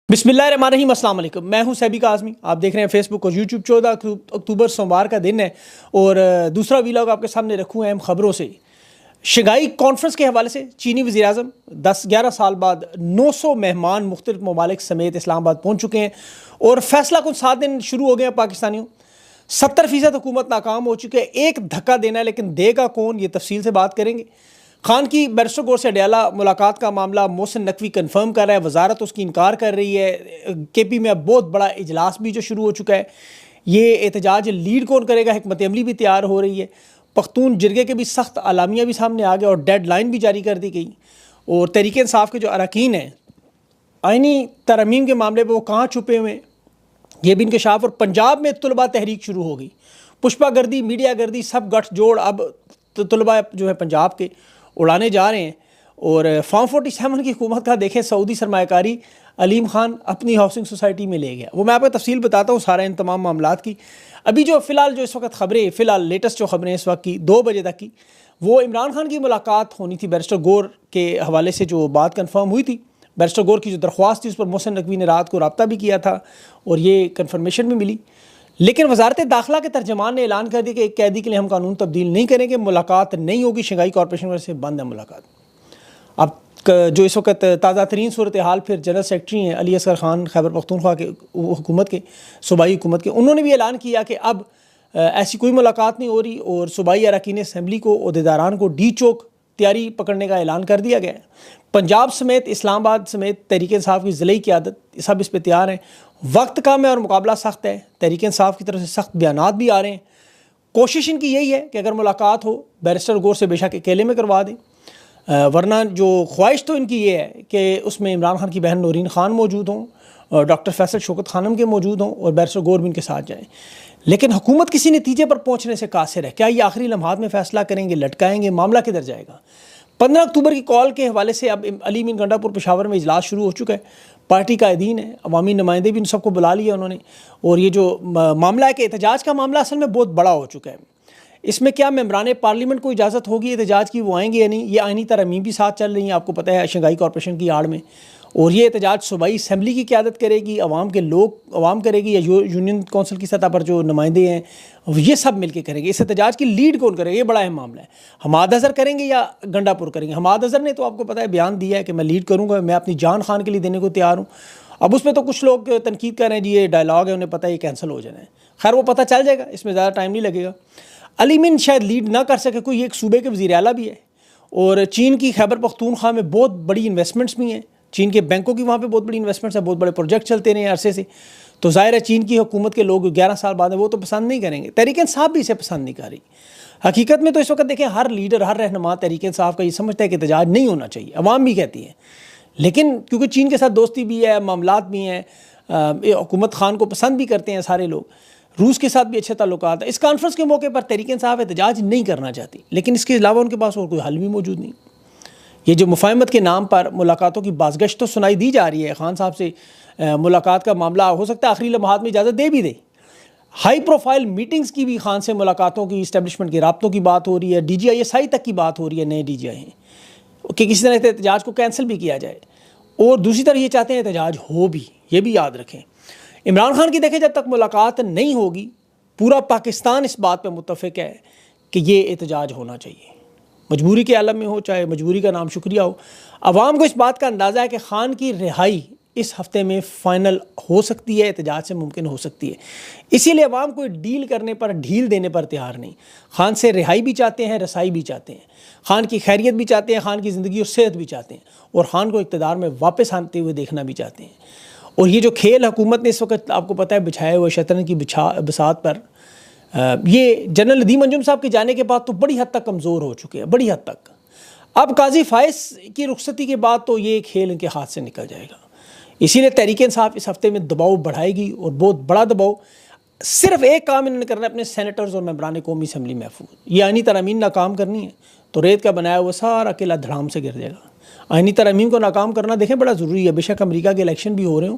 बिस्मिल्लाहिर्रहमानिर्रहीम, अस्सलाम वालेकुम। मैं हूं सैबिक आज़मी। आप देख रहे हैं फेसबुक और यूट्यूब। 14 अक्टूबर सोमवार का दिन है और दूसरा वीलॉग आपके सामने रखूँ अहम खबरों से। शंघाई कॉन्फ्रेंस के हवाले से चीनी वज़ीर-ए-आज़म 10-11 साल बाद 900 मेहमान मुख्तलिफ ममालिक समेत इस्लामाबाद पहुँच चुके हैं और फैसला कुछ 7 दिन शुरू हो गए हैं पाकिस्तानियों। 70% हुकूमत नाकाम हो चुकी है। एक धक्का देना है, लेकिन देगा कौन, ये तफसील से बात करेंगे। खान की बैरिस्टर गौर से अडयाला मुलाकात का मामला मोहसिन नकवी कंफर्म कर रहा है, वजारत उसकी इनकार कर रही है। केपी में अब बहुत बड़ा इजलास भी जो शुरू हो चुका है। ये एहतजाज लीड कौन करेगा, हिकमत अमली भी तैयार हो रही है। पख्तून जिरगे के भी सख्त अलामिया भी सामने आ गया और डेड लाइन भी जारी कर दी गई। और तहरीक इंसाफ के जो अरकान हैं आइनी तरमीम के मामले पर वो कहाँ छुपे हुए हैं, ये भी इंकशाफ। और पंजाब में तलबा तहरीक शुरू हो गई। पुष्पा गर्दी, मीडिया गर्दी, सब गठ जोड़ अब तलबा जो है पंजाब के उड़ाने जा रहे हैं। और फॉर्म 47 की हुकूमत का देखें, सऊदी सरमायाकारी अलीम खान अपनी हाउसिंग सोसाइटी में ले गया। वो मैं आपको तफसील बताता हूँ सारा इन तमाम मामलात की। अभी जो फ़िलहाल जो इस वक्त ख़बरें, फ़िलहाल लेटेस्ट जो ख़बरें इस वक्त की 2 बजे तक की, वो इमरान खान की मुलाकात होनी थी बैरिस्टर गौर के हवाले से। जो बात कन्फर्म हुई थी, बैरिस्टर गौर की जो दरख्वास्त थी उस पर मोहसिन नकवी ने रात को रब्ता भी किया था और ये कन्फर्मेशन भी मिली। लेकिन वजारत दाखिला के तर्जमान ने ऐलान कर दिया कि एक कैदी के लिए हम कानून तब्दील नहीं करेंगे, मुलाकात नहीं होगी। शंघाई कॉरपोरेशन से बंद है मुलाकात। अब जो इस वक्त ताज़ा तरीन सूरत हाल, फिर जनरल सेक्रेटरी हैं अली असगर खान खैबर पख्तूनख्वा के हुकूमत के, सूबाई हुकूमत के, उन्होंने भी ऐलान किया कि अब ऐसी कोई मुलाकात नहीं हो रही और सूबाई अरकान असम्बली को, अहदेदारान को डी चौक तैयारी पकड़ने का ऐलान कर दिया गया है। पंजाब समेत, इस्लामाबाद समेत तहरीक इंसाफ की ज़िले क़यादत सब इस पर तैयार हैं। वक्त कम है और मुकाबला सख्त है। तहरीक इंसाफ की तरफ से सख्त बयानात भी आ रहे हैं। कोशिश इनकी यही है कि अगर मुलाकात हो, बैरिस्टर गौर से बेशक अकेले में करवा दें, वरना जो ख्वाहिश तो इनकी ये है कि उसमें इमरान खान की बहन नूरीन खान मौजूद हों, डॉक्टर फैसल शौकत खानम के मौजूद हों और बैरिस्टर गौर भी इनके साथ जाएँ। लेकिन हुकूमत किसी नतीजे पर पहुँचने से कासिर है। क्या ये आखिरी लम्हात में फ़ैसला करेंगे, लटकाएँगे, मामला किधर जाएगा। 15 अक्टूबर की कॉल के हवाले से अब अली मीन गंडापुर पेशावर में इजलास शुरू हो चुका है। पार्टी कायदीन है, अवामी नुमाइंदे भी इन सबको बुला लिया उन्होंने। और ये जो मामला है कि एहतजाज का मामला असल में बहुत बड़ा हो चुका है। इसमें क्या मेंबरान पार्लियामेंट को इजाज़त होगी एहतजाज की, वो आएंगे या नहीं। ये आइनी तरमीम भी साथ चल रही हैं, आपको पता है, शंघाई कॉरपोरेशन की आड़ में। और ये एहतजाज सूबाई असम्बली की क़यादत करेगी, अवाम के लोग अवाम करेगी, या यूनियन कौंसिल की सतह पर जो नुमाइंदे हैं ये सब मिलके करेंगे। इस एहतजाज की लीड कौन करेगा, ये बड़ा अहम मामला है। हमाद अज़हर करेंगे या गंडापुर करेंगे। हमाद अज़हर ने तो आपको पता है बयान दिया है कि मैं लीड करूँगा, मैं अपनी जान खान के लिए देने को तैयार हूँ। अब उस पर तो कुछ लोग तनकीद कर रहे हैं, जी ये डायलॉग है, उन्हें पता है ये कैंसिल हो जाना है। खैर वो पता चल जाएगा, इसमें ज़्यादा टाइम नहीं लगेगा। अली मीन शायद लीड ना कर सके, कोई एक सूबे के वज़ीर आला भी है और चीन की खैबर पख्तूनख्वा में बहुत बड़ी इन्वेस्टमेंट्स भी हैं। चीन के बैंकों की वहाँ पे बहुत बड़ी इन्वेस्टमेंट्स है, बहुत बड़े प्रोजेक्ट चलते रहे हैं अरसे से। तो ज़ाहिर है चीन की हुकूमत के लोग 11 साल बाद वो तो पसंद नहीं करेंगे। तहरीक इंसाफ भी इसे पसंद नहीं कर रही। हकीकत में तो इस वक्त देखें, हर लीडर, हर रहनुमा तहरीक इंसाफ का ये समझता है कि एहतजाज नहीं होना चाहिए। अवाम भी कहती है, लेकिन क्योंकि चीन के साथ दोस्ती भी है, मामलात भी हैं, हुकूमत खान को पसंद भी करते हैं सारे लोग, रूस के साथ भी अच्छे ताल्लुकात है। इस कॉन्फ्रेंस के मौके पर तहरीक इंसाफ एहतजाज नहीं करना चाहती, लेकिन इसके अलावा उनके पास और कोई हल भी मौजूद नहीं। ये जो मुफाहमत के नाम पर मुलाकातों की बाज़गश्त तो सुनाई दी जा रही है। खान साहब से मुलाकात का मामला हो सकता है आखिरी लम्हात में इजाज़त दे भी दे। हाई प्रोफाइल मीटिंग्स की भी खान से मुलाकातों की, इस्टेब्लिशमेंट के राब्तों की बात हो रही है। DGISI तक की बात हो रही है, नए DGI हैं कि किसी तरह से एहतजाज को कैंसिल भी किया जाए। और दूसरी तरफ ये चाहते हैं एहतजाज हो भी, ये भी याद रखें। इमरान खान की देखें, जब तक मुलाकात नहीं होगी, पूरा पाकिस्तान इस बात पर मुत्तफ़िक है कि ये एहतजाज होना चाहिए। मजबूरी के आलम में हो, चाहे मजबूरी का नाम शुक्रिया हो, अवाम को इस बात का अंदाज़ा है कि खान की रिहाई इस हफ्ते में फ़ाइनल हो सकती है, एहतजाज से मुमकिन हो सकती है। इसीलिए अवाम कोई डील करने पर, ढील देने पर तैयार नहीं। खान से रिहाई भी चाहते हैं, रसाई भी चाहते हैं, खान की खैरियत भी चाहते हैं, खान की ज़िंदगी और सेहत भी चाहते हैं, और खान को इक़्तिदार में वापस आते हुए देखना भी चाहते हैं। और ये जो खेल हुकूमत ने इस वक्त आपको पता है बिछाए हुए शतरंज की बसात पर, ये जनरल नदीम अंजुम साहब के जाने के बाद तो बड़ी हद तक कमज़ोर हो चुके हैं, बड़ी हद तक। अब काजी फाइज की रुखसती के बाद तो ये खेल इनके हाथ से निकल जाएगा। इसीलिए तहरीक इंसाफ इस हफ्ते में दबाव बढ़ाएगी, और बहुत बड़ा दबाव। सिर्फ एक काम इन्होंने करना है, अपने सेनेटर्स और मेंबरान कौमी असम्बली महफूज। ये आइनी तरमीम नाकाम करनी है तो रेत का बनाया हुआ सारा किला धड़ाम से गिर जाएगा। आईनी तरमीम को नाकाम करना देखें बड़ा ज़रूरी है। बेशक अमेरिका के इलेक्शन भी हो रहे हों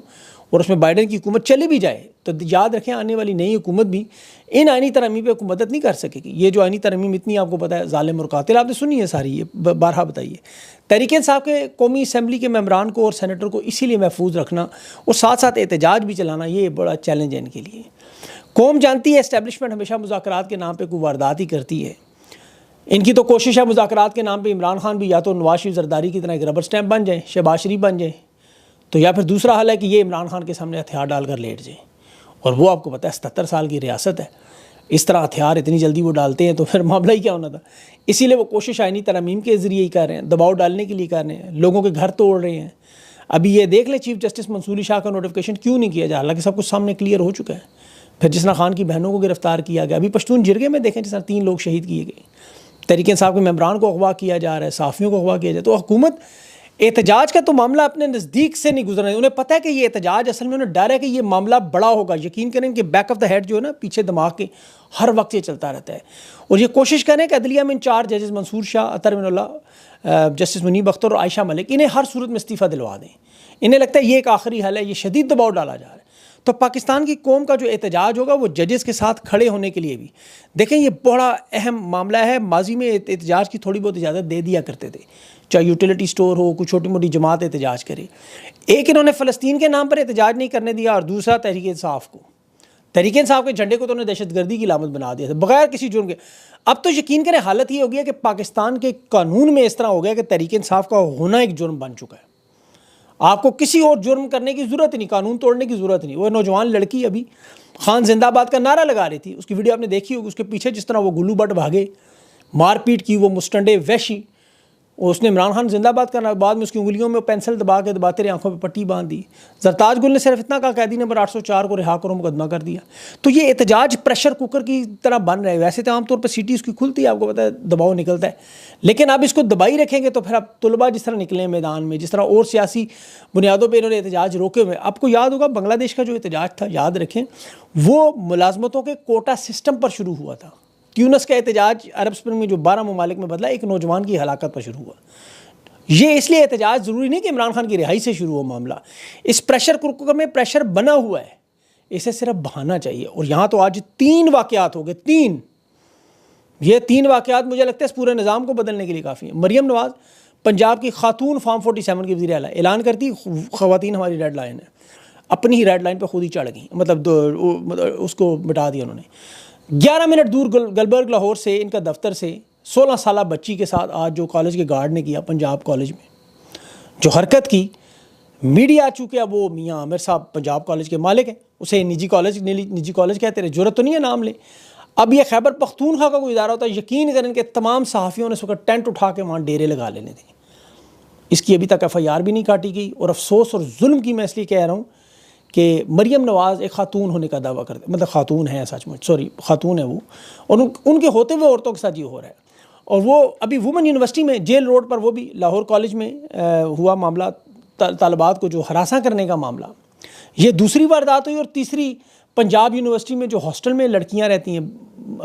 और उसमें बाइडन की हुकूमत चली भी जाए तो याद रखें आने वाली नई हुकूमत भी इन आईनी तरमीम पे मदद नहीं कर सकेगी। ये जो आईनी तरमीम इतनी आपको पता है ज़ालिम और कातिल, आपने सुनी है सारी, ये बारहा बताइए। तहरीक इंसाफ के कौमी असम्बली के मेम्बरान को और सेनेटर को इसीलिए महफूज रखना और साथ साथ एहतजाज भी चलाना, ये बड़ा चैलेंज है इनके लिए। कौम जानती है इस्टेब्लिशमेंट हमेशा मुज़ाकरात के नाम पर कोई वारदात ही करती है। इनकी तो कोशिश है मुज़ाकरात के नाम पे इमरान खान भी या तो नवाज शरीफ जरदारी की तरह एक रबर स्टैम्प बन जाए, शहबाज शरीफ बन जाए, तो या फिर दूसरा हल है कि ये इमरान खान के सामने हथियार डालकर लेट जाए। और वो आपको पता है 77 साल की रियासत है, इस तरह हथियार इतनी जल्दी वो डालते हैं तो फिर मामला ही क्या होना था। इसीलिए वो कोशिश आईनी तरमीम के ज़रिए ही कर रहे हैं, दबाव डालने के लिए कर रहे हैं, लोगों के घर तोड़ रहे हैं। अभी ये देख लें चीफ जस्टिस मंसूरी शाह का नोटिफिकेशन क्यों नहीं किया जा, हालांकि सब कुछ सामने क्लियर हो चुका है। फिर जिसना खान की बहनों को गिरफ्तार किया गया, अभी पश्तून जिरगे में देखें जिस तरह 3 लोग शहीद किए गए, तहरीक इंसाफ के मेम्बरान को अगवा किया जा रहा है, साफ़ियों को अगवा किया जाए। तो हुकूमत एहतजाज का तो मामला अपने नज़दीक से नहीं गुजरना है। उन्हें पता है कि ये एहतजाज असल में उन्हें डर है कि ये मामला बड़ा होगा। यकीन करें कि बैक ऑफ द हेड जो है ना, पीछे दिमाग के हर वक्त ये चलता रहता है। और ये कोशिश करें कि अदलिया में इन 4 जजेस मंसूर शाह, अतर मिनल्ला, जस्टिस मुनीब अख्तर और आयशा मलिक, इन्हें हर सूरत में इस्तीफ़ा दिलवा दें। इन्हें लगता है ये एक आखिरी हल है, ये शदीद दबाव डाला जा रहा है। तो पाकिस्तान की कौम का जो एहतजाज होगा वो जजेस के साथ खड़े होने के लिए भी, देखें ये बड़ा अहम मामला है। माजी में एहतजाज की थोड़ी बहुत इजाज़त दे दिया करते थे, चाहे यूटिलिटी स्टोर हो, कुछ छोटी मोटी जमात एहतजाज करे। एक इन्होंने फ़लस्तीन के नाम पर एहतजाज नहीं करने दिया और दूसरा तहरीक इंसाफ को, तहरीक इंसाफ के झंडे को तो उन्होंने दहशतगर्दी की लामत बना दिया था बगैर किसी जुर्म के। अब तो यकीन करें हालत ये हो गया कि पाकिस्तान के कानून में इस तरह हो गया कि तहरीक इंसाफ का होना एक जुर्म बन चुका है। आपको किसी और जुर्म करने की ज़रूरत नहीं, कानून तोड़ने की ज़रूरत नहीं। वो नौजवान लड़की अभी खान जिंदाबाद का नारा लगा रही थी, उसकी वीडियो आपने देखी होगी। उसके पीछे जिस तरह वो गुल्लू बट भागे, मारपीट की, वो मुस्टंडे वैशी, उसने इमरान खान जिंदाबाद करना, बाद में उसकी उंगलियों में पेंसिल दबाते रहे, आंखों पे पट्टी बांध दी। जरताज गुल ने सिर्फ इतना कहा कैदी नंबर 804 को रिहा करो, मुकदमा कर दिया। तो ये एहतजाज प्रेशर कुकर की तरह बन रहे हैं। वैसे तो आमतौर पर सीटी उसकी खुलती है, आपको पता है, दबाव निकलता है, लेकिन अब इसको दबाई रखेंगे तो फिर अब तलबा जिस तरह निकले मैदान में, जिस तरह और सियासी बुनियादों पर इन्होंने एहतजाज रोके हुए। आपको याद होगा बांग्लादेश का जो एहतजाज था, याद रखें, वो मुलाजमतों के कोटा सिस्टम पर शुरू हुआ था। ट्यूनस का एहतजाज अरब स्प्रिंग में जो 12 ममालिक में बदला, एक नौजवान की हलाकत पर शुरू हुआ। ये इसलिए एहतजाज ज़रूरी नहीं कि इमरान खान की रिहाई से शुरू हो मामला, इस प्रेशर कुकर में प्रेशर बना हुआ है, इसे सिर्फ बहाना चाहिए। और यहाँ तो आज 3 वाक़यात हो गए, 3। ये 3 वाक़यात मुझे लगता है इस पूरे निज़ाम को बदलने के लिए काफ़ी है। मरियम नवाज़ पंजाब की खातून फार्म 47 की वज़ीर आला ऐलान करती, ख़वातीन हमारी रेड लाइन है, अपनी ही रेड लाइन पर खुद ही चढ़ गई, मतलब उसको मिटा दिया उन्होंने। 11 मिनट दूर गलबर्ग लाहौर से इनका दफ्तर से 16 साल बच्ची के साथ आज जो कॉलेज के गार्ड ने किया, पंजाब कॉलेज में जो हरकत की, मीडिया चूँकि अब वो मियाँ आमिर साहब पंजाब कॉलेज के मालिक हैं, उसे निजी कॉलेज कहते रहे, जरूरत तो नहीं है नाम ले। अब ये खैबर पख्तूनख्वा का कोई इदारा होता है, यकीन करें कि तमाम सहाफ़ियों ने उसका टेंट उठा के वहाँ डेरे लगा लेने थे। इसकी अभी तक FIR भी नहीं काटी गई। और अफसोस और जुल्म की मैं इसलिए कह रहा हूँ कि मरियम नवाज़ एक खातून होने का दावा करते, मतलब खातून है सचमुच, सॉरी खातून है वो, और उनके होते हुए औरतों के साथ ये हो रहा है। और वो अभी वुमेन यूनिवर्सिटी में जेल रोड पर, वो भी लाहौर कॉलेज में हुआ मामला, तालिबात को जो हरासा करने का मामला, ये दूसरी वारदात हुई। और तीसरी पंजाब यूनिवर्सिटी में जो हॉस्टल में लड़कियां रहती हैं,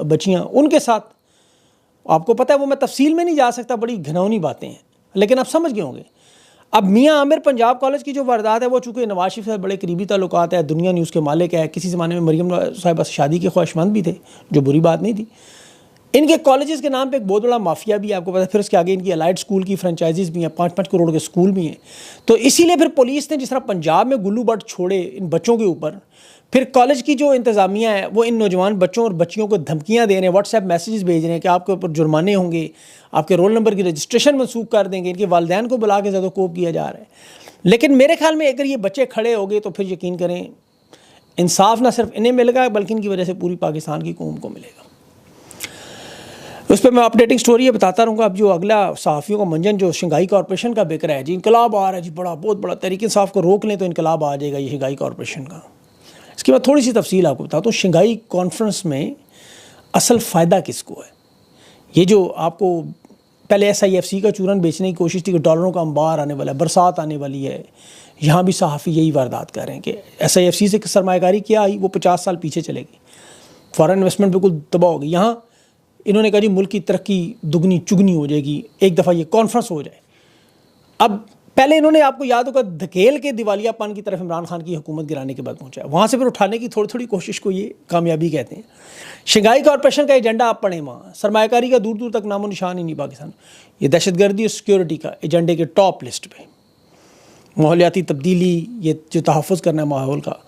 बच्चियां, उनके साथ, आपको पता है, वो मैं तफसील में नहीं जा सकता, बड़ी घिनौनी बातें हैं, लेकिन आप समझ गए होंगे। अब मियाँ आमिर पंजाब कॉलेज की जो वारदात है, वो चूँकि नवाज शरीफ से बड़े करीबी ताल्लुकात है, दुनिया न्यूज़ के मालिक है, किसी ज़माने में मरियम साहिबा से शादी के ख्वाहिशमंद भी थे, जो बुरी बात नहीं थी। इनके कॉलेजेस के नाम पे एक बहुत बड़ा माफिया भी है, आपको पता है। फिर उसके आगे इनकी अलाइड स्कूल की फ्रेंचाइजीज भी हैं, 5-5 करोड़ के स्कूल भी हैं। तो इसीलिए फिर पुलिस ने जिस तरह पंजाब में गुल्लू बट छोड़े इन बच्चों के ऊपर, फिर कॉलेज की जो इंतज़ामिया है वो इन नौजवान बच्चों और बच्चियों को धमकियाँ दे रहे हैं, व्हाट्सएप मैसेजेस भेज रहे हैं कि आपके ऊपर जुर्माने होंगे, आपके रोल नंबर की रजिस्ट्रेशन मनसूख कर देंगे, इनके वालिदैन को बुला के ज़्यादा कोप किया जा रहा है। लेकिन मेरे ख्याल में अगर ये बच्चे खड़े हो गए तो फिर यकीन करें इंसाफ ना सिर्फ इन्हें मिलेगा, बल्कि इनकी वजह से पूरी पाकिस्तान की कौम को मिलेगा। उस पर मैं अपडेटिंग स्टोरी बताता रहूँगा। अब जो अगला सहाफ़ियों का मंजन जो शंघाई कॉरपोरेशन का बिक रहा है जी, इनकलाब आ रहा है जी, बहुत बड़ा, तहरीक इंसाफ को रोक लें तो इनकलाब आ जाएगा ये शंघाई कॉरपोरेशन का। इसकी मैं थोड़ी सी तफसील आपको बताता हूँ। शंघाई कॉन्फ्रेंस में असल फ़ायदा किसको है? ये जो आपको पहले SIFC का चूरन बेचने की कोशिश थी कि डॉलरों का अंबार आने वाला है, बरसात आने वाली है, यहाँ भी सहाफ़ी यही वारदात कर रहे हैं कि SIFC से सरमायाकारी क्या आई, वो 50 साल पीछे चलेगी, फॉरेन इन्वेस्टमेंट बिल्कुल तबाह होगी। यहाँ इन्होंने कहा जी मुल्क की तरक्की दुगनी चुगनी हो जाएगी एक दफ़ा ये कॉन्फ्रेंस हो जाए। अब पहले इन्होंने, आपको याद होगा, धकेल के दिवालियापन की तरफ इमरान खान की हुकूमत गिराने के बाद पहुंचा, वहाँ से फिर उठाने की थोड़ी थोड़ी कोशिश को ये कामयाबी कहते हैं। शंघाई कॉरपोरेशन का एजेंडा आप पढ़ें, वहाँ सरमायाकारी का दूर दूर तक नामो निशान ही नहीं पाकिस्तान। ये दहशतगर्दी और सिक्योरिटी का एजेंडे के टॉप लिस्ट पे, माहौलियाती तब्दीली, ये जो तहफ़्फ़ुज़ करना है माहौल का।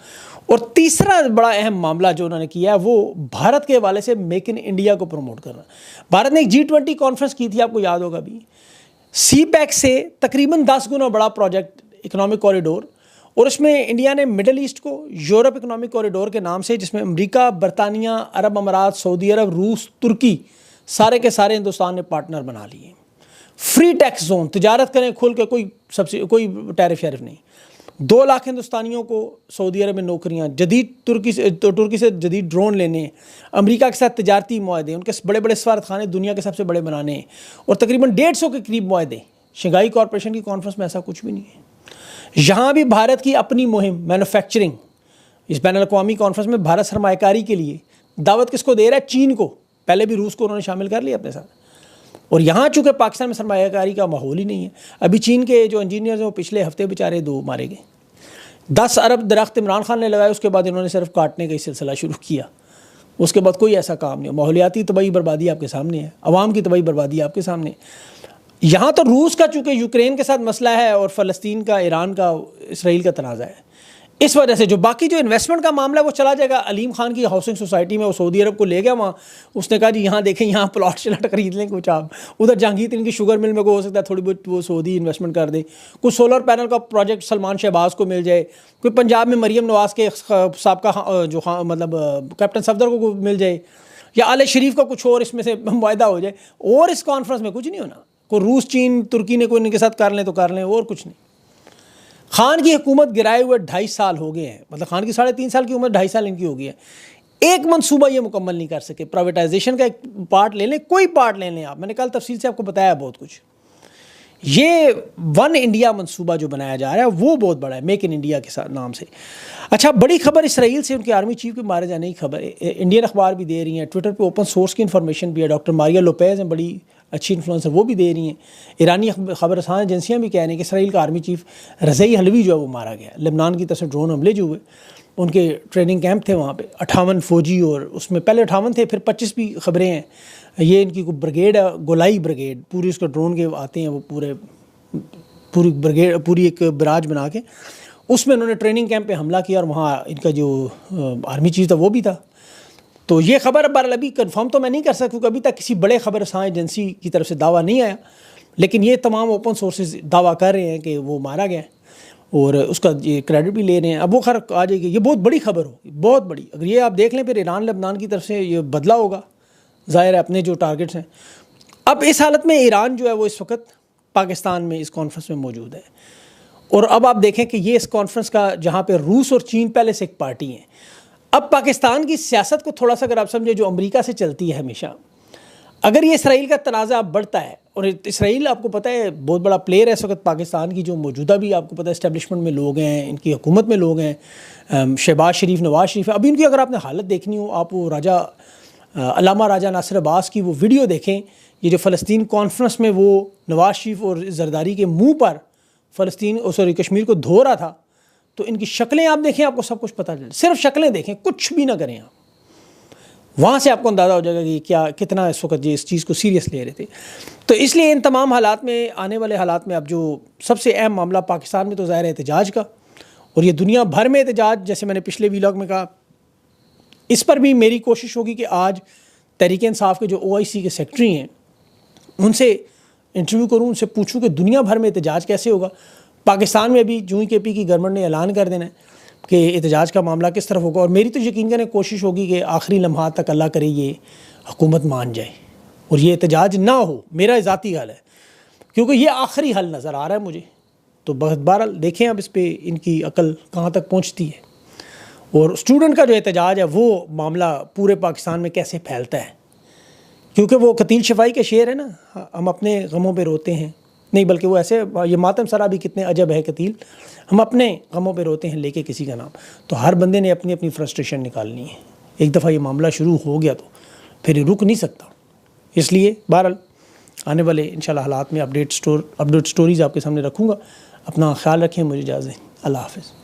और तीसरा बड़ा अहम मामला जो उन्होंने किया है वो भारत के हवाले से मेक इन इंडिया को प्रमोट करना। भारत ने एक G20 कॉन्फ्रेंस की थी, आपको याद होगा अभी, CPEC से तकरीबन 10 गुना बड़ा प्रोजेक्ट इकोनॉमिक कॉरिडोर, और उसमें इंडिया ने मिडल ईस्ट को यूरोप इकोनॉमिक कॉरिडोर के नाम से, जिसमें अमेरिका, बरतानिया, अरब अमारात, सऊदी अरब, रूस, तुर्की, सारे के सारे हिंदुस्तान ने पार्टनर बना लिए। फ्री टैक्स जोन, तिजारत करें खुल के, कोई टैरिफ शैरिफ नहीं। 2 लाख हिंदुस्तानियों को सऊदी अरब में नौकरियां, जदीद तुर्की से जदीद ड्रोन लेने, अमेरिका के साथ तिजारती मुआहदे, उनके बड़े बड़े सफारतखाने दुनिया के सबसे बड़े बनाने, और तकरीबन 150 के करीब मुआहदे। शंघाई कॉरपोरेशन की कॉन्फ्रेंस में ऐसा कुछ भी नहीं है। यहाँ भी भारत की अपनी मुहिम मैन्युफैक्चरिंग, इस बैन अल-अक़वामी कॉन्फ्रेंस में भारत सरमायाकारी के लिए दावत किसको दे रहा है? चीन को। पहले भी रूस को उन्होंने शामिल कर लिया अपने साथ। और यहाँ चूँकि पाकिस्तान में सरमायाकारी का माहौल ही नहीं है, अभी चीन के जो इंजीनियर्स हैं वो पिछले हफ्ते बेचारे 2 मारे गए। 10 अरब दरख्त इमरान खान ने लगाए, उसके बाद इन्होंने सिर्फ काटने का ही सिलसिला शुरू किया। उसके बाद कोई ऐसा काम नहीं। माहौलियाती तबाही बर्बादी आपके सामने है, अवाम की तबाही बर्बादी आपके सामने। यहाँ तो रूस का चूँकि यूक्रेन के साथ मसला है, और फ़लस्तीन का, ईरान का, इसराइल का तनाज़ा है, इस वजह से जो बाकी जो इन्वेस्टमेंट का मामला है वो चला जाएगा। अलीम खान की हाउसिंग सोसाइटी में वो सऊदी अरब को ले गया, वहाँ उसने कहा जी यहाँ देखें, यहाँ प्लॉट शलाट खरीद लें कुछ आप। उधर जहांगीर इनकी शुगर मिल में को हो सकता है थोड़ी बहुत वो सऊदी इन्वेस्टमेंट कर दे, कुछ सोलर पैनल का प्रोजेक्ट सलमान शहबाज को मिल जाए, कोई पंजाब में मरीम नवाज़ के साबका जो मतलब कैप्टन सफदर को मिल जाए, या आले शरीफ का कुछ और इसमें से मुआहदा हो जाए। और इस कॉन्फ्रेंस में कुछ नहीं होना। कोई रूस, चीन, तुर्की ने कोई इनके साथ कर लें तो कर लें, और कुछ नहीं। खान की हुकूमत गिराए हुए 2.5 साल हो गए हैं, मतलब खान की 3.5 साल की उम्र, 2.5 साल इनकी हो गई है। एक मंसूबा ये मुकम्मल नहीं कर सके। प्राइवेटाइजेशन का एक पार्ट ले लें, कोई पार्ट ले लें आप, मैंने कल तफसील से आपको बताया बहुत कुछ। ये वन इंडिया मंसूबा जो बनाया जा रहा है वो बहुत बड़ा है, मेक इन इंडिया के साथ नाम से। अच्छा, बड़ी खबर इसराइल से उनके आर्मी चीफ के मारे जाने की खबर है, इंडियन अखबार भी दे रही हैं, ट्विटर पे ओपन सोर्स की इन्फॉर्मेशन भी है। डॉक्टर मारिया लोपेज हैं, बड़ी अच्छी इन्फ्लुएंसर, वो भी दे रही हैं। ईरानी खबरसां एजेंसियाँ भी कह रही हैं कि इसराइल का आर्मी चीफ रज़ई हलवी जो है वो मारा गया। लेबनान की तरफ से ड्रोन हमले जो हुए, उनके ट्रेनिंग कैंप थे वहाँ पे, 58 फौजी, और उसमें पहले 58 थे, फिर 25 भी खबरें हैं। ये इनकी कोई ब्रिगेड है, गोलाई ब्रिगेड, पूरी उसका ड्रोन के आते हैं वो पूरी ब्रिगेड, पूरी एक बराज बना के, उसमें उन्होंने ट्रेनिंग कैंप पे हमला किया, और वहाँ इनका जो आर्मी चीफ था वो भी था। तो ये खबर बहरहाल अभी कंफर्म तो मैं नहीं कर सकता क्योंकि अभी तक किसी बड़े खबरसां एजेंसी की तरफ से दावा नहीं आया, लेकिन ये तमाम ओपन सोर्सेज दावा कर रहे हैं कि वो मारा गया है, और उसका ये क्रेडिट भी ले रहे हैं। अब वो खैर आ जाएगी, ये बहुत बड़ी खबर होगी, बहुत बड़ी। अगर ये आप देख लें, फिर ईरान लेबनान की तरफ से ये बदला होगा, ज़ाहिर है अपने जो टारगेट्स हैं। अब इस हालत में ईरान जो है वो इस वक्त पाकिस्तान में इस कॉन्फ्रेंस में मौजूद है, और अब आप देखें कि ये इस कॉन्फ्रेंस का, जहाँ पे रूस और चीन पहले से एक पार्टी हैं, अब पाकिस्तान की सियासत को थोड़ा सा अगर आप समझे, जो अमेरिका से चलती है हमेशा, अगर ये इसराइल का तनाज़ा बढ़ता है, और इसराइल आपको पता है बहुत बड़ा प्लेयर है इस वक्त पाकिस्तान की, जो मौजूदा भी आपको पता है इस्टेब्लिशमेंट में लोग हैं, इनकी हुकूमत में लोग हैं, शहबाज शरीफ, नवाज शरीफ है। अभी इनकी अगर आपने हालत देखनी हो, आप वो अल्लामा राजा नासिर अब्बास की वो वीडियो देखें, ये जो फ़लस्तीन कॉन्फ्रेंस में वो नवाज शरीफ और जरदारी के मुँह पर कश्मीर को धो रहा था, तो इनकी शक्लें आप देखें, आपको सब कुछ पता चले। सिर्फ शक्लें देखें, कुछ भी ना करें आप, वहाँ से आपको अंदाज़ा हो जाएगा कि क्या कितना इस वक्त ये इस चीज़ को सीरियस ले रहे थे। तो इसलिए इन तमाम हालात में, आने वाले हालात में, अब जो सबसे अहम मामला पाकिस्तान में तो ज़ाहिर है एहतजाज का, और ये दुनिया भर में एहतजाज, जैसे मैंने पिछले वीलॉग में कहा, इस पर भी मेरी कोशिश होगी कि आज तहरीक इंसाफ के जो OIC के सेक्रेटरी हैं उनसे इंटरव्यू करूँ, उनसे पूछूँ कि दुनिया भर में एहतजाज कैसे होगा। पाकिस्तान में अभी JUIKP की गवर्नमेंट ने ऐलान कर देना है कि एहतजाज का मामला किस तरफ होगा, और मेरी तो यकीन करने कोशिश होगी कि आखिरी लम्हात तक अल्लाह करे ये हुकूमत मान जाए और ये एहतजाज ना हो। मेरा ज़ाती हाल है, क्योंकि ये आखिरी हल नज़र आ रहा है मुझे। तो बहरहाल देखें अब इस पर इनकी अकल कहाँ तक पहुँचती है, और स्टूडेंट का जो एहतजाज है वो मामला पूरे पाकिस्तान में कैसे फैलता है, क्योंकि वो कतील शफाई के शेर है ना, हम अपने गमों पे रोते हैं, नहीं बल्कि वो ऐसे, ये मातम सरा भी कितने अजब है कतील, हम अपने गमों पे रोते हैं लेके किसी का नाम। तो हर बंदे ने अपनी अपनी फ्रस्ट्रेशन निकालनी है। एक दफ़ा ये मामला शुरू हो गया तो फिर रुक नहीं सकता। इसलिए बहरहाल आने वाले इंशाल्लाह हालात में अपडेट स्टोरीज़ आपके सामने रखूँगा। अपना ख्याल रखें, मुझे इजाज़त दें। अल्लाह हाफ़िज़।